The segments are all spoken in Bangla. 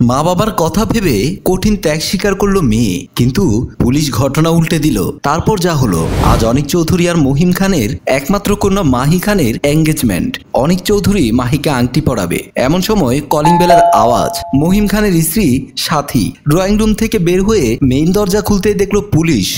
মা বাবার কথা ভেবে কঠিন ত্যাগ স্বীকার করলো মেয়ে, কিন্তু পুলিশ ঘটনা উল্টে দিল। তারপর যা হলো, আজ অনিক চৌধুরী আর মহিম খানের একমাত্র কন্যা মাহি খানের এঙ্গেজমেন্ট। অনিক চৌধুরী মাহিকে আংটি পরাবে, এমন সময় কলিং বেলের আওয়াজ। মহিম খানের স্ত্রী সাথী ড্রয়িং রুম থেকে বের হয়ে মেইন দরজা খুলতেই দেখলো পুলিশ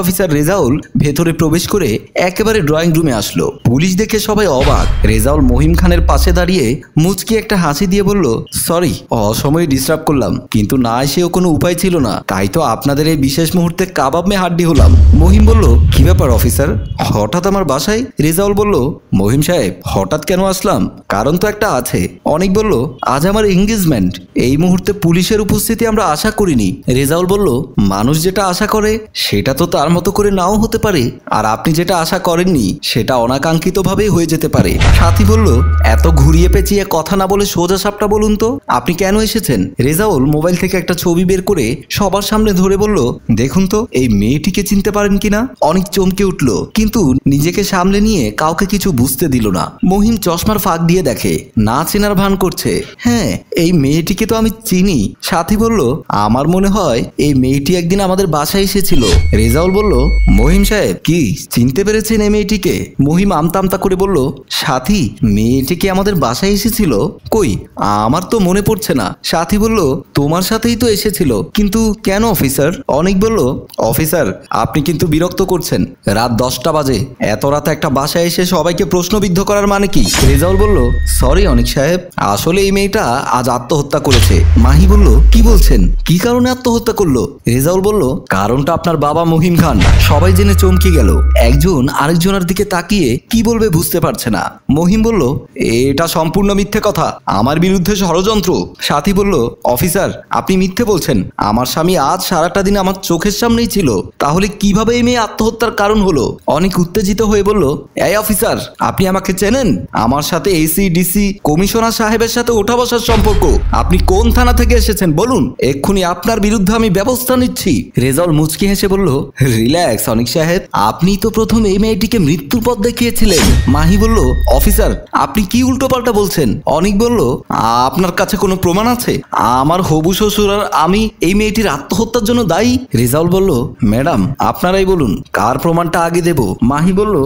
অফিসার রেজাউল ভেতরে প্রবেশ করে একেবারে ড্রয়িং রুমে আসলো। পুলিশ দেখে সবাই অবাক। রেজাউল মহিম খানের পাশে দাঁড়িয়ে মুচকি একটা হাসি দিয়ে বলল, সরি, অসময়ে ডিস্টার্ব করলাম, কিন্তু না এসেও কোনো উপায় ছিল না, তাই তো আপনাদের এই বিশেষ মুহূর্তে কাবাব মে হাড্ডি হলাম। মহিম বলল, কি ব্যাপার অফিসার, হঠাৎ আমার বাসায়? রেজাউল বলল, মহিম সাহেব, হঠাৎ কেন আসলাম? কারণ তো একটা আছে। অনিক বলল, আজ আমার এঙ্গেজমেন্ট, এই মুহূর্তে পুলিশের উপস্থিতি আমরা আশা করিনি। রেজাউল বলল, মানুষ যেটা আশা করে সেটা তো তার মতো করে নাও হতে পারে, আর আপনি যেটা আশা করেননি সেটা অনাকাঙ্ক্ষিতভাবেই হয়ে যেতে পারে। সাথী বলল, এত ঘুরিয়ে পেঁচিয়ে কথা না বলে সোজা সাপটা বলুন তো, আপনি কেন এসেছেন? রেজাউল মোবাইল থেকে একটা ছবি বের করে সবার সামনে ধরে বলল, দেখুন তো এই মেয়েটিকে চিনতে পারেন কিনা। অনেক চমকে উঠল, কিন্তু নিজেকে সামলে নিয়ে কাউকে কিছু বুঝতে দিল না। মহিম চশমার ফাঁক দিয়ে দেখে, না চেনার ভান করছে। হ্যাঁ, এই মেয়েটিকে তো আমি চিনি। সাথী বলল, আমার মনে হয় এই মেয়েটি একদিন আমাদের বাসায় এসেছিল। রেজাউল বলল, মহিম সাহেব কি চিনতে পেরেছেন এই মেয়েটিকে? মহিম আমতা আমতা করে বলল, সাথী, মেয়েটি কি আমাদের বাসায় এসেছিল? কই, আমার তো মনে পড়ছে না। সাথী বলল, তোমার সাথেই তো এসেছিল, কিন্তু কেন অফিসার? অনেক বলল, অফিসার আপনি কিন্তু বিরক্ত করছেন, রাত 10টা বাজে, এত রাতে একটা বাসায় এসে সবাইকে প্রশ্নবিদ্ধ করার মানে কি? রেজাউল বলল, সরি অনিক সাহেব, আসলে এই মেয়েটা আজ আত্মহত্যা করেছে। মাহি বলল, কি বলছেন, কি কারণে আত্মহত্যা করলো? রেজাউল বলল, কারণটা আপনার বাবা মহিম খান। সবাই জেনে চমকে গেল, একজন আরেকজনের দিকে তাকিয়ে কি বলবে বুঝতে পারছে না। মহিম বলল, এটা সম্পূর্ণ মিথ্যে কথা, আমার বিরুদ্ধে ষড়যন্ত্র। সাথী বলল, অফিসার আপনি মিথ্যে বলছেন, আমার স্বামী আজ সারাটা দিন আমার চোখের সামনেই ছিল, তাহলে কিভাবে এই মেয়ে আত্মহত্যার কারণ হলো? অনেক উত্তেজিত হয়ে বলল, এই অফিসার আপনি আমাকে চেনেন? আমার সাথে এসি ডিসি কমিশনার সাহেবের সাথে ওঠা বসার সম্পর্ক। আপনি কোন থানা থেকে এসেছেন বলুন, এক্ষুনি আপনার বিরুদ্ধে আমি ব্যবস্থা নিচ্ছি। রেজাউল মুচকি হেসে বলল, রিল্যাক্স অনিক সাহেব, আপনি তো প্রথম এই মেয়েটিকে মৃত্যুর পথ দেখিয়েছিলেন। মাহি বলল, অফিসার আপনি কি উল্টোপাল্টা বলছেন? অনিক বলল, আপনার কাছে কোনো প্রমাণ আছে? আমার হবু শ্বশুর আর আমি এই মেয়েটির আত্মহত্যার জন্য দায়ী। রেজাউল বলল, ম্যাডাম আপনারাই বলুন, কার প্রমাণটা আগে দেব? মাহি বলল,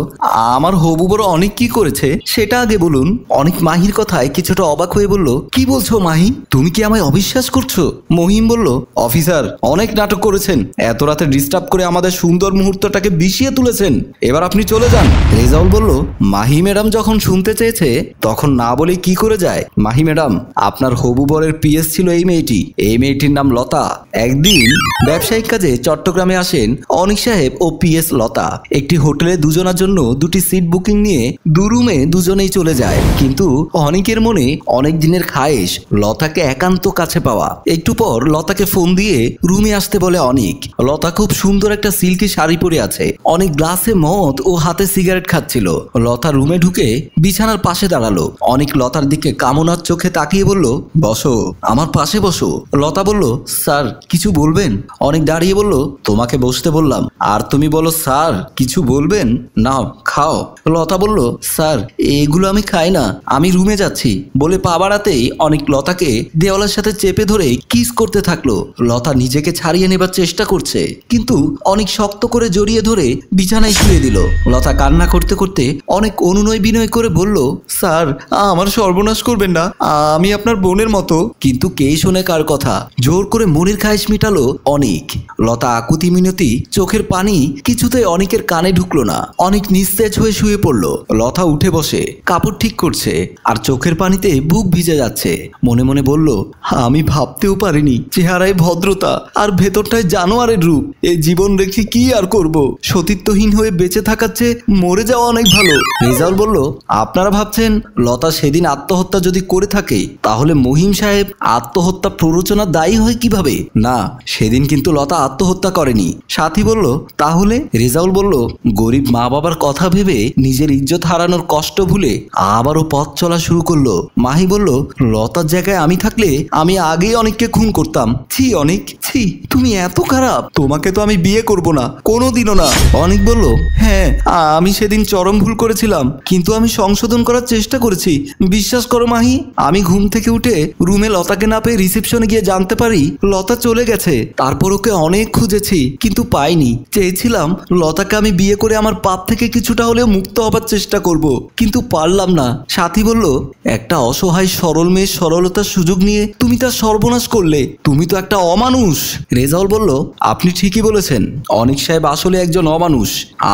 আমার হবু বড় অনেক কি করেছে সেটা আগে বলুন। অনেক মাহির কথায় কিছুটা অবাক হয়ে বলল, কি বলছো মাহি, তুমি কি আমায় অবিশ্বাস করছো? মহিম বলল, অফিসার অনেক নাটক করেছেন, এত রাতে ডিস্টার্ব করে আমাদের সুন্দর মুহূর্তটাকে বিষিয়ে তুলেছেন, এবার আপনি চলে যান। রেজাউল বলল, মাহি ম্যাডাম যখন শুনতে চেয়েছে তখন না বলে কি করে যায়? মাহি ম্যাডাম, আপনার হবু বরের পিএস ছিল এই মেয়েটি, এই মেয়েটির নাম লতা। একদিন ব্যবসায়িক কাজে চট্টগ্রামে আসেন অনিক সাহেব ও পিএস লতা। একটি হোটেলে দুজনের জন্য দুটি সিট বুকিং নিয়ে রুমে দুজনেই চলে যায়, কিন্তু অনিকের মনে অনেক দিনের খায়েশ লতাকে একান্ত কাছে পাওয়া। একটু পর লতাকে ফোন দিয়ে রুমে আসতে বলে অনিক। লতা খুব সুন্দর একটা সিল্কি শাড়ি পরে আছে, অনেক গ্লাসে মদ ও হাতে সিগারেট খাচ্ছিল। লতা রুমে ঢুকে বিছানার পাশে দাঁড়ালো। অনেক লতার দিকে কামনার চোখে তাকিয়ে বলল, বসো, আমার পাশে বসো। লতা বলল, স্যার কিছু বলবেন? অনেক দাঁড়িয়ে বলল, তোমাকে বসতে বললাম, আর তুমি বলো স্যার কিছু বলবেন? নাও খাও। লতা বলল, স্যার এগুলো আমি খাই না, আমি রুমে যাচ্ছি বলে পা বাড়াতেই অনেক লতাকে দেওয়ালের সাথে চেপে ধরে কিস করতে থাকলো। লতা নিজেকে ছাড়িয়ে নেবার চেষ্টা করছে, কিন্তু অনেক শক্ত করে জড়িয়ে ধরে বিছানায় শুয়ে দিল। লতা কান্না করতে করতে অনেক অনুনয় বিনয় করে বলল, স্যার আমার সর্বনাশ করবেন না, আমি আপনার বোনের মতো। কিন্তু কে শোনে কার কথা? জোর করে মনের খায়েশ মিটালো অনেক। লতা আকুতি মিনতি চোখের পানি কিছুতেই অনেকের কানে ঢুকলো না। অনেক নিস্তেজ হয়ে শুয়ে পড়লো। লতা উঠে বসে কাপড় ঠিক করছে, আর চোখের পানিতে বুক ভিজে যাচ্ছে। মনে মনে বলল, আমি ভাবতেও পারিনি চেহারায় ভদ্রতা আর ভেতরটায় জানোয়ারের রূপ। এই জীবন রেখে কি আর করব, সতীত্বহীন হয়ে বেঁচে থাকার চেয়ে মরে যাওয়া অনেক ভালো। রেজাউল বলল, আপনারা ভাবছেন লতা সেদিন আত্মহত্যা যদি করে থাকে তাহলে মহিম সাহেব আত্মহত্যা প্ররোচনা দায়ী হয় কিভাবে? না, সেদিন কিন্তু লতা আত্মহত্যা করেনি। সাথী বলল, তাহলে? রেজাউল বলল, গরিব মা বাবার কথা ভেবে নিজের ইজ্জত হারানোর কষ্ট ভুলে আবারও পথ চলা শুরু করলো। মাহি বলল, লতার জায়গায় আমি থাকলে আমি আগেই অনেককে খুন করতাম। ছি অনেক, ছি, তুমি এত খারাপ, তোমাকে তো আমি বিয়ে করব না, কোনোদিনও না। অনেক বলল, হ্যাঁ আমি সেদিন চরম ভুল করেছিলাম, কিন্তু আমি সংশোধন করার চেষ্টা করেছি। বিশ্বাস করো মাহি, আমি ঘুম থেকে উঠে রুমে লতাকে না পেয়ে রিসেপশনে গিয়ে জানতে পারি লতা চলে গেছে। তারপর ওকে অনেক খুঁজেছি কিন্তু পাইনি। চেয়েছিলাম লতাকে আমি বিয়ে করে আমার পাপ থেকে কিছুটা হলেও মুক্ত হবার চেষ্টা করব, কিন্তু পারলাম না। সাথী বলল, একটা অসহায় সরল মেয়ের সরলতার সুযোগ নিয়ে তুমি তার সর্বনাশ করলে, তুমি তো একটা অমানুষ। রেজাউল বলল, আপনি ঠিকই বলেছেন, অনিক সাহেব আসলে একজন অমানুষ।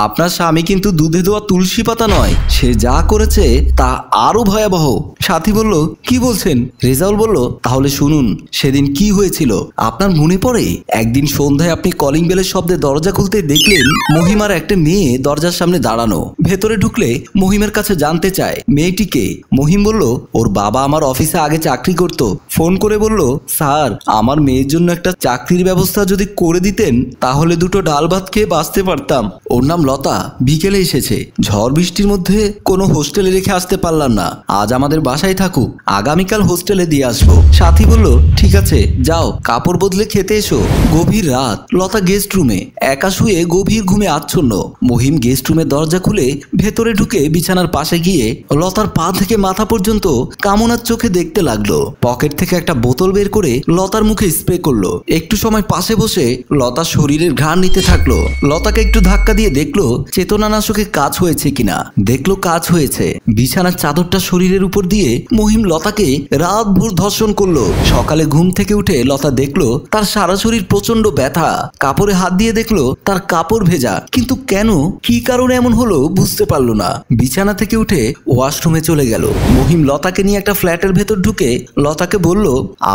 আপনার স্বামী কিন্তু দুধে ধোয়া তুলসী পাতা নয়, সে যা করেছে তা আরো ভয়াবহ। সাথী বলল, কি বলছেন? রেজাউল বলল, তাহলে শুনুন সেদিন কি হয়েছিল। আপনার মনে পড়ে একদিন সন্ধ্যায় আপনি কলিং বেলের শব্দে দরজা খুলতে দেখলেন মহিমার একটা মেয়ে দরজার সামনে দাঁড়ানো। ভেতরে ঢুকলে মহিমের কাছে জানতে চায় মেয়েটিকে। মহিম বলল, ওর বাবা আমার অফিসে আগে চাকরি করত, ফোন করে বলল, স্যার আমার মেয়ের জন্য একটা চাকরির ব্যবস্থা যদি করে দিতেন তাহলে দুটো ডাল ভাত খেয়ে বাঁচতে পারতাম। ওর নাম লতা, বিকেলে এসেছে। ঝড় বৃষ্টির মধ্যে কোনো হোস্টেলে রেখে আসতে পারলাম না, আজ আমাদের বাসায় থাকুক, আগামীকাল হোস্টেলে দিয়ে আসবো। সাথী বলল, ঠিক আছে যাও, কাপড় বদলে খেতে এসো। গভীর রাত, লতা গেস্ট রুমে একা শুয়ে গভীর ঘুমে আচ্ছন্ন। মহিম গেস্ট রুমের দরজা খুলে ভেতরে ঢুকে বিছানার পাশে গিয়ে লতার পা থেকে মাথা পর্যন্ত কামনার চোখে দেখতে লাগলো। পকেট থেকে একটা বোতল বের করে লতার মুখে স্প্রে করলো। একটু সময় পাশে বসে লতার শরীরের ঘ্রাণ নিতে থাকলো। লতাকে একটু ধাক্কা দিয়ে দেখলো চেতনানাশকে কাজ হয়েছে কিনা। দেখলো কাজ হয়েছে। বিছানার চাদরটা শরীরের উপর দিয়ে মহিম লতাকে রাত ভোর ধর্ষণ করলো। সকালে ঘুম থেকে উঠে লতা দেখলো তার সারা শরীর প্রচন্ড ব্যথা। কাপড়ে হাত দিয়ে দেখলো তার কাপড় ভেজা, কিন্তু কেন, কি কারণে এমন হলো বুঝতে পারলো না। বিছানা থেকে উঠে ওয়াশরুমে চলে গেল। মহিম লতাকে নিয়ে একটা ফ্ল্যাটের ভেতর ঢুকে লতাকে বলল,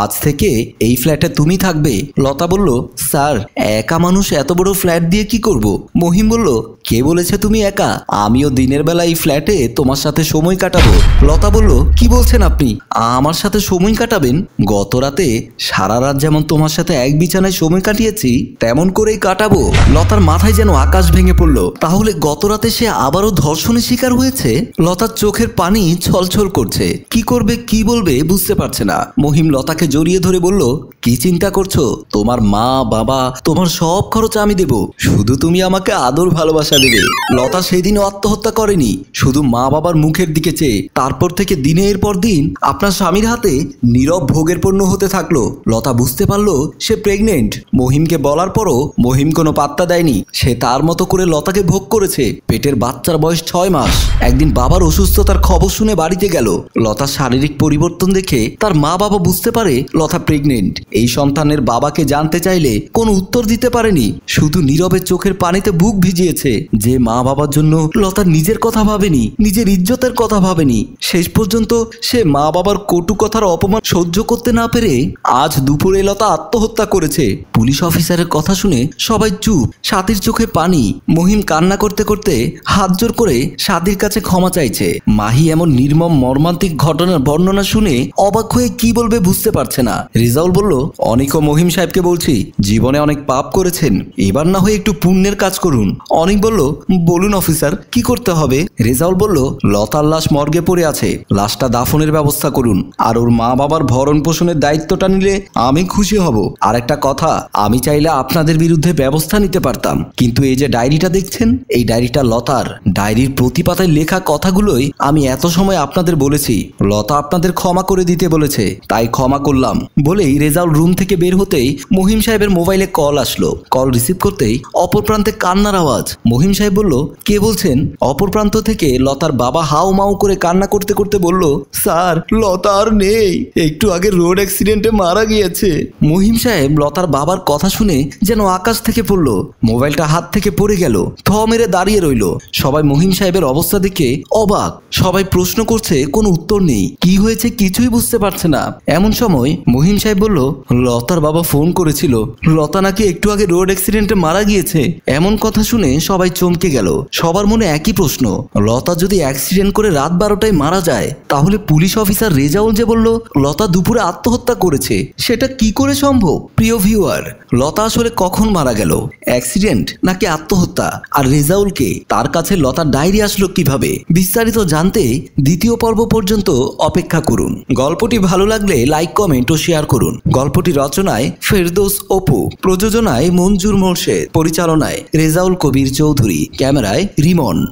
আজ থেকে এই ফ্ল্যাটে তুমি থাকবে। লতা বলল, স্যার একা মানুষ এত বড় ফ্ল্যাট দিয়ে কি করব? মহিম বলল, কে বলেছে তুমি একা? আমিও দিনের বেলা এই ফ্ল্যাটে তোমার সাথে সময় কাটাবো। লতা বলল, কি বলছেন আপনি, আমার সাথে সময় কাটাবেন? গত রাতে সারা রাত যেমন তোমার সাথে এক বিছানায় সময় কাটিয়েছি তেমন করেই কাটাবো। লতার মাথায় যেন আকাশ ভেঙে পড়লো। তাহলে গত রাতে সে আবারও ধর্ষণের শিকার হয়েছে? লতার চোখের পানি ছলছল করছে, কি করবে কি বলবে বুঝতে পারছে না। মহিম লতাকে জড়িয়ে ধরে বলল, কি চিন্তা করছো? তোমার মা বাবা তোমার সব খরচ আমি দেব, শুধু তুমি আমাকে আদর ভালোবাসা দেবে। লতা সেদিনও আত্মহত্যা করেনি, শুধু মা বাবার মুখের দিকে চেয়ে। তারপর থেকে দিনের পর দিন আপনার স্বামীর হাতে নীরব ভোগের পণ্য হতে থাকলো। লতা বুঝতে পারলো সে প্রেগনেন্ট। মহিমকে বলার পরও মহিম কোনো পাত্তা দেয়নি। সে তার মতো করে লতাকে ভোগ করেছে। পেটের বাচ্চার বয়স 6 মাস। একদিন বাবার অসুস্থতার খবর শুনে বাড়িতে গেল। লতার শারীরিক পরিবর্তন দেখে তার মা বাবা বুঝতে পারে লতা প্রেগনেন্ট। এই সন্তানের বাবাকে জানতে চাইলে কোনো উত্তর দিতে পারেনি, শুধু নীরবে চোখের পানিতে বুক ভিজিয়েছে। যে মা বাবার জন্য লতার নিজের কথা ভাবেনি, নিজের ইজ্জতের কথা ভাবেনি। শেষ পর্যন্ত সে মা বাবার কটু কথার অপমান সহ্য করতে না পেরে আজ দুপুরে লতা আত্মহত্যা করেছে। পুলিশ অফিসারের কথা শুনে সবাই চুপ। সাথীর চোখে পানি। মহিম কান্না করতে করতে হাত জোর করে সাথীর কাছে ক্ষমা চাইছে। মাহি এমন নির্মম মর্মান্তিক ঘটনার বর্ণনা শুনে অবাক হয়ে কি বলবে বুঝতে পারছে না। রেজাউল বলল, অনিক ও মহিম সাহেবকে বলছি, জীবনে অনেক পাপ করেছেন, এবার না হয়ে একটু পুণ্যের কাজ করুন। অনিক বলল, বলুন অফিসার কি করতে হবে? রেজাউল বলল, লতার লাশ মর্গে পড়ে আছে, লাশটা দাফনের ব্যবস্থা করুন, আর ওর মা বাবার ভরণ পোষণের দায়িত্বটা নিলে আমি খুশি হব। আর একটা কথা, আমি চাইলে আপনাদের বিরুদ্ধে ব্যবস্থা নিতে পারতাম, কিন্তু এই যে ডায়েরিটা দেখছেন, এই ডায়েরিটা লতার। ডায়েরির প্রতি পাতায় লেখা কথাগুলোই আমি এত সময় আপনাদের বলেছি। লতা আপনাদের ক্ষমা করে দিতে বলেছে, তাই ক্ষমা করলাম। বলেই রেজাউল রুম থেকে বের হতেই মহিম সাহেবের মোবাইলে কল আসলো। কল রিসিভ করতেই অপর প্রান্তে কান্নার আওয়াজ। মহিম সাহেব বলল, কে বলছেন? অপর প্রান্ত থেকে লতার বাবা হাউ মাউ করে কান্না করতে করতে বলল, স্যার লতা আর নেই, একটু আগে রোড অ্যাক্সিডেন্টে মারা গিয়েছে। মহিম সাহেব লতার বাবার কথা শুনে যেন আকাশ থেকে পড়লো। মোবাইলটা হাত থেকে পড়ে গেল। থ মেরে দাঁড়িয়ে রইল। সবাই মহিম সাহেবের অবস্থা দেখে অবাক। সবাই প্রশ্ন করছে, কোনো উত্তর নেই। কি হয়েছে কিছুই বুঝতে পারছে না। এমন সময় মহিম সাহেব বলল, লতার বাবা ফোন করেছিল, লতা নাকি একটু আগে রোড অ্যাক্সিডেন্টে মারা গিয়েছে। এমন কথা শুনে সবাই চমকে গেল। সবার মনে একই প্রশ্ন, লতা যদি অ্যাক্সিডেন্ট করে রাত 12টায় মারা যায়, তাহলে পুলিশ অফিসার রেজাউল যে বলল লতা দুপুরে আত্মহত্যা করেছে, সেটা কি করে সম্ভব? প্রিয় ভিউয়ার, লতা আসলে কখন মারা গেল? অ্যাক্সিডেন্ট নাকি আত্মহত্যা? আর রেজাউলকে তার কাছে লতার ডায়েরি আসলো কিভাবে? বিস্তারিত জানতে দ্বিতীয় পর্ব পর্যন্ত অপেক্ষা করুন। গল্পটি ভালো লাগলে লাইক, কমেন্ট ও শেয়ার করুন। গল্পটি রচনায় ফেরদৌস অপু, প্রযোজনায় মঞ্জুর মোর্শেদ, পরিচালনায় রেজাউল কবির চৌধুরী, ক্যামেরায় রিমন।